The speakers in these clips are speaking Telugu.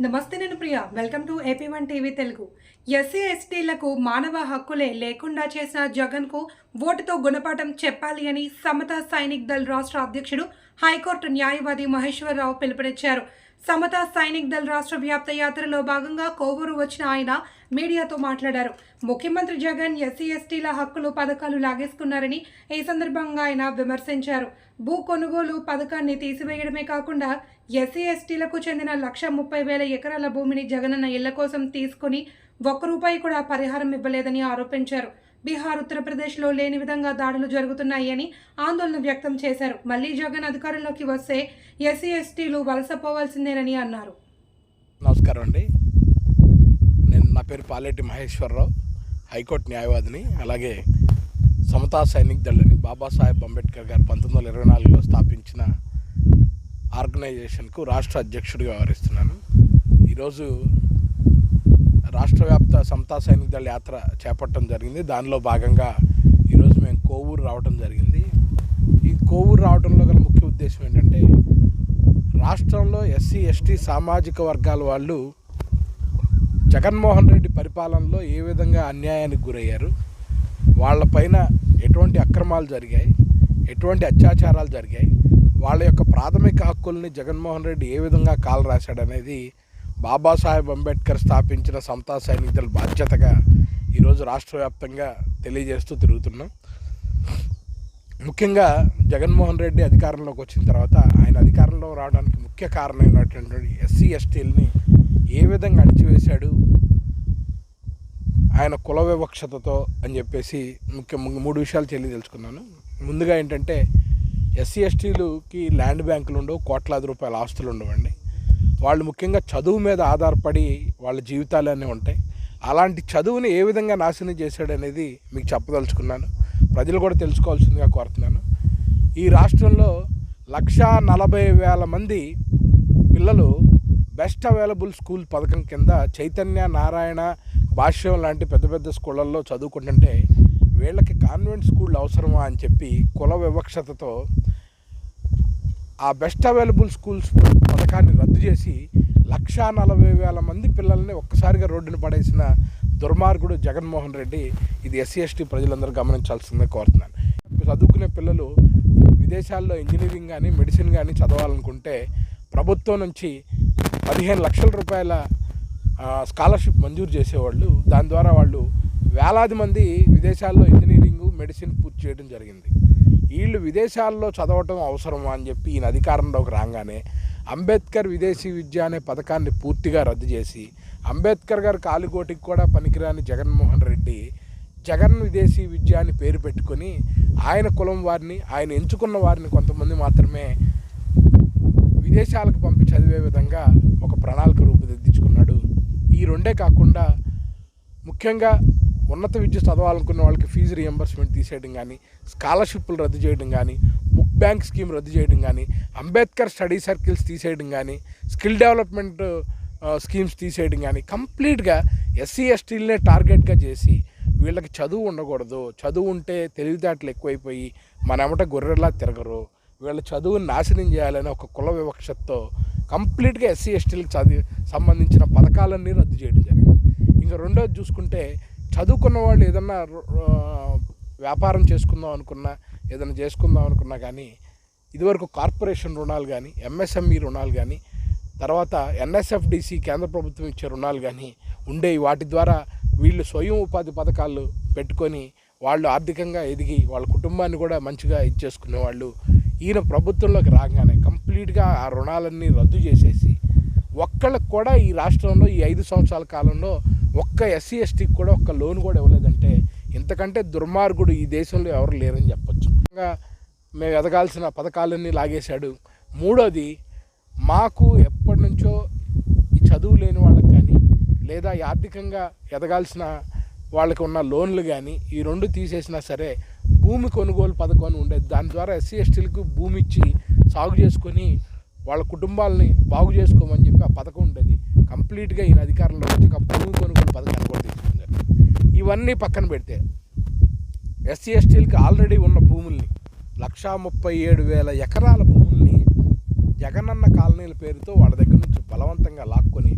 నమస్తే, నేను Priya. Welcome to AP1 TV Telugu. SC ఎస్టీలకు మానవ హక్కులే లేకుండా చేసిన జగన్కు ఓటుతో గుణపాఠం చెప్పాలి అని సమతా సైనిక్ దళ్ రాష్ట్ర అధ్యక్షుడు, హైకోర్టు న్యాయవాది మహేశ్వరరావు పిలుపునిచ్చారు. సమతా సైనిక్ దళ్ రాష్ట్ర వ్యాప్త యాత్రలో భాగంగా కోవూరు వచ్చిన ఆయన మీడియాతో మాట్లాడారు. ముఖ్యమంత్రి జగన్ ఎస్సీ ఎస్టీల హక్కులు పథకాలు లాగేసుకున్నారని ఈ సందర్భంగా ఆయన విమర్శించారు. భూ కొనుగోలు పథకాన్ని తీసివేయడమే కాకుండా ఎస్సీ ఎస్టీలకు చెందిన 1,30,000 ఎకరాల భూమిని జగనన్న ఇళ్ల కోసం తీసుకుని ₹1 కూడా పరిహారం ఇవ్వలేదని ఆరోపించారు. బీహార్, ఉత్తరప్రదేశ్లో లేని విధంగా దాడులు జరుగుతున్నాయని ఆందోళన వ్యక్తం చేశారు. మళ్లీ జగన్ అధికారంలోకి వస్తే ఎస్సీ ఎస్టీలు వలసపోవాల్సిందేనని అన్నారు. నమస్కారం అండి. నా పేరు పాలేటి మహేశ్వరరావు, హైకోర్టు న్యాయవాదిని. అలాగే సమతా సైనిక్ దళ్ అని బాబాసాహెబ్ అంబేద్కర్ గారు 1924లో స్థాపించిన ఆర్గనైజేషన్కు రాష్ట్ర అధ్యక్షుడిగా వ్యవహరిస్తున్నాను. ఈరోజు రాష్ట్ర వ్యాప్త సమతా సైనిక్ దళ్ యాత్ర చేపట్టడం జరిగింది. దానిలో భాగంగా ఈరోజు మేము కోవూరు రావడం జరిగింది. ఈ కోవూరు రావడంలో గల ముఖ్య ఉద్దేశం ఏంటంటే, రాష్ట్రంలో ఎస్సీ ఎస్టీ సామాజిక వర్గాల వాళ్ళు జగన్మోహన్ రెడ్డి పరిపాలనలో ఏ విధంగా అన్యాయానికి గురయ్యారు, వాళ్ళపైన ఎటువంటి అక్రమాలు జరిగాయి, ఎటువంటి అత్యాచారాలు జరిగాయి, వాళ్ళ యొక్క ప్రాథమిక హక్కుల్ని జగన్మోహన్ రెడ్డి ఏ విధంగా కాలు రాశాడనేది బాబాసాహెబ్ అంబేద్కర్ స్థాపించిన సమతా సైనిక్ దళ్ బాధ్యతగా ఈరోజు రాష్ట్ర వ్యాప్తంగా తెలియజేస్తూ తిరుగుతున్నాం. ముఖ్యంగా జగన్మోహన్ రెడ్డి అధికారంలోకి వచ్చిన తర్వాత ఆయన అధికారంలో రావడానికి ముఖ్య కారణమైనటువంటి ఎస్సీ ఎస్టీలని ఏ విధంగా అణిచివేశాడు, ఆయన కుల వివక్షతతో అని చెప్పేసి మూడు విషయాలు తెలియదలుచుకున్నాను. ముందుగా ఏంటంటే, ఎస్సీ ఎస్టీలకి ల్యాండ్ బ్యాంకులు ఉండవు, కోట్లాది రూపాయల ఆస్తులు ఉండవండి. వాళ్ళు ముఖ్యంగా చదువు మీద ఆధారపడి వాళ్ళ జీవితాలన్నీ ఉంటాయి. అలాంటి చదువుని ఏ విధంగా నాశనం చేశాడు అనేది మీకు చెప్పదలుచుకున్నాను. ప్రజలు కూడా తెలుసుకోవాల్సిందిగా కోరుతున్నాను. ఈ రాష్ట్రంలో 1,40,000 మంది పిల్లలు బెస్ట్ అవైలబుల్ స్కూల్ పథకం కింద చైతన్య, నారాయణ, భాష్యం లాంటి పెద్ద పెద్ద స్కూళ్ళల్లో చదువుకుంటుంటే వీళ్ళకి కాన్వెంట్ స్కూళ్ళు అవసరమా అని చెప్పి కుల వివక్షతతో ఆ బెస్ట్ అవైలబుల్ స్కూల్స్ పథకాన్ని రద్దు చేసి 1,40,000 మంది పిల్లల్ని ఒక్కసారిగా రోడ్డున పడేసిన దుర్మార్గుడు జగన్మోహన్ రెడ్డి. ఇది ఎస్సీ ఎస్టీ ప్రజలందరూ గమనించాల్సిందే కోరుతున్నాను. చదువుకునే పిల్లలు విదేశాల్లో ఇంజనీరింగ్ కానీ మెడిసిన్ కానీ చదవాలనుకుంటే ప్రభుత్వం నుంచి 15 లక్షల రూపాయల స్కాలర్షిప్ మంజూరు చేసేవాళ్ళు. దాని ద్వారా వాళ్ళు వేలాది మంది విదేశాల్లో ఇంజనీరింగ్, మెడిసిన్ పూర్తి చేయడం జరిగింది. వీళ్ళు విదేశాల్లో చదవటం అవసరమా అని చెప్పి ఈయన అధికారంలోకి రాగానే అంబేద్కర్ విదేశీ విద్య అనే పథకాన్ని పూర్తిగా రద్దు చేసి, అంబేద్కర్ గారి కాలిగోటికి కూడా పనికిరాని జగన్మోహన్ రెడ్డి జగన్ విదేశీ విద్య అని పేరు పెట్టుకొని ఆయన కులం వారిని, ఆయన ఎంచుకున్న వారిని కొంతమంది మాత్రమే విదేశాలకు పంపి చదివే విధంగా ఒక ప్రణాళిక రూపుదిద్దుకున్నాడు. ఈ రెండే కాకుండా ముఖ్యంగా ఉన్నత విద్య చదవాలనుకున్న వాళ్ళకి ఫీజు రియంబర్స్మెంట్ తీసేయడం కానీ, స్కాలర్షిప్లు రద్దు చేయడం కానీ, బుక్ బ్యాంక్ స్కీమ్ రద్దు చేయడం కానీ, అంబేద్కర్ స్టడీ సర్కిల్స్ తీసేయడం కానీ, స్కిల్ డెవలప్మెంట్ స్కీమ్స్ తీసేయడం కానీ, కంప్లీట్గా ఎస్సీ ఎస్టీలనే టార్గెట్గా చేసి వీళ్ళకి చదువు ఉండకూడదు, చదువు ఉంటే తెలివితేటలు ఎక్కువైపోయి మన ఎమట గొర్రెలా తిరగరు, వీళ్ళ చదువుని నాశనం చేయాలని ఒక కుల వివక్షతో కంప్లీట్గా ఎస్సీ ఎస్టీలకు సంబంధించిన పథకాలన్నీ రద్దు చేయడం జరిగింది. ఇంకా రెండోది చూసుకుంటే, చదువుకున్న వాళ్ళు ఏదన్నా వ్యాపారం చేసుకుందాం అనుకున్నా, ఏదైనా చేసుకుందాం అనుకున్నా కానీ ఇదివరకు కార్పొరేషన్ రుణాలు కానీ, MSME రుణాలు కానీ, తర్వాత NSFDC కేంద్ర ప్రభుత్వం ఇచ్చే రుణాలు కానీ ఉండేవి. వాటి ద్వారా వీళ్ళు స్వయం ఉపాధి పథకాలు పెట్టుకొని వాళ్ళు ఆర్థికంగా ఎదిగి వాళ్ళ కుటుంబాన్ని కూడా మంచిగా ఇచ్చేసుకునేవాళ్ళు. ఈయన ప్రభుత్వంలోకి రాగానే కంప్లీట్గా ఆ రుణాలన్నీ రద్దు చేసేసి ఒక్కళ్ళకి కూడా ఈ రాష్ట్రంలో ఈ 5 సంవత్సరాల కాలంలో ఒక్క ఎస్సీ ఎస్టీకి కూడా ఒక్క లోన్ కూడా ఇవ్వలేదంటే ఇంతకంటే దుర్మార్గుడు ఈ దేశంలో ఎవరు లేరని చెప్పొచ్చు. మేము ఎదగాల్సిన పథకాలన్నీ లాగేశాడు. మూడోది, మాకు ఎప్పటి నుంచో ఈ చదువు లేని వాళ్ళకి కానీ, లేదా ఆర్థికంగా ఎదగాల్సిన వాళ్ళకి ఉన్న లోన్లు కానీ ఈ రెండు తీసేసినా సరే భూమి కొనుగోలు పథకం అని ఉండేది. దాని ద్వారా ఎస్సీ ఎస్టీలకు భూమి ఇచ్చి సాగు చేసుకొని వాళ్ళ కుటుంబాలని బాగు చేసుకోమని చెప్పి ఆ పథకం ఉండేది. కంప్లీట్గా ఈయన అధికారంలో వచ్చాక భూమి కొనుగోలు పథకాన్ని కూడా తీసుకున్నారు. ఇవన్నీ పక్కన పెడితే ఎస్సీ ఎస్టీలకి ఆల్రెడీ ఉన్న భూముల్ని 1,37,000 ఎకరాల భూముల్ని జగనన్న కాలనీల పేరుతో వాళ్ళ దగ్గర నుంచి బలవంతంగా లాక్కొని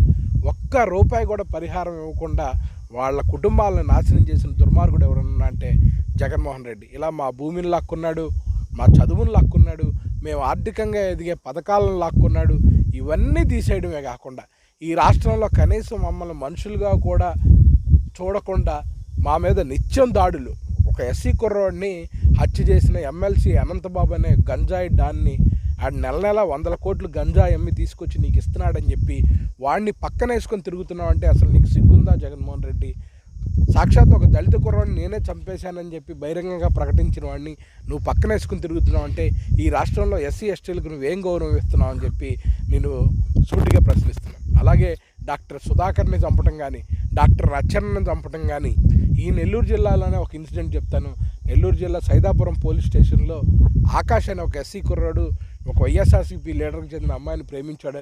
ఒక్క రూపాయి కూడా పరిహారం ఇవ్వకుండా వాళ్ళ కుటుంబాలను నాశనం చేసిన దుర్మార్గుడు ఎవరన్నా అంటే జగన్మోహన్ రెడ్డి. ఇలా మా భూమిని లాక్కున్నాడు, మా చదువును లాక్కున్నాడు, మేము ఆర్థికంగా ఎదిగే పథకాలను లాక్కున్నాడు. ఇవన్నీ తీసేయడమే కాకుండా ఈ రాష్ట్రంలో కనీసం మమ్మల్ని మనుషులుగా కూడా చూడకుండా మా మీద నిత్యం దాడులు. ఒక ఎస్సీ కుర్రోడిని హత్య చేసిన ఎమ్మెల్సీ అనంతబాబు అనే గంజాయి డాన్ని ఆడు నెల 100 కోట్లు గంజాయి అమ్మి తీసుకొచ్చి నీకు ఇస్తున్నాడని చెప్పి వాడిని పక్కన వేసుకొని తిరుగుతున్నావు అంటే అసలు నీకు సిగ్గుందా జగన్మోహన్ రెడ్డి? సాక్షాత్ ఒక దళిత కుర్రాడిని నేనే చంపేశానని చెప్పి బహిరంగంగా ప్రకటించిన వాడిని నువ్వు పక్కన వేసుకుని తిరుగుతున్నావు అంటే ఈ రాష్ట్రంలో ఎస్సీ ఎస్టీలకు నువ్వేం గౌరవం ఇస్తున్నావు అని చెప్పి నేను సూటిగా ప్రశ్నిస్తున్నాను. అలాగే డాక్టర్ సుధాకర్ని చంపడం కానీ, డాక్టర్ రచనని చంపడం కానీ, ఈ నెల్లూరు జిల్లాలోనే ఒక ఇన్సిడెంట్ చెప్తాను. నెల్లూరు జిల్లా సైదాపురం పోలీస్ స్టేషన్లో ఆకాష్ అనే ఒక ఎస్సీ కుర్రాడు ఒక వైఎస్ఆర్సీపీ లీడర్కి చెందిన అమ్మాయిని ప్రేమించాడు.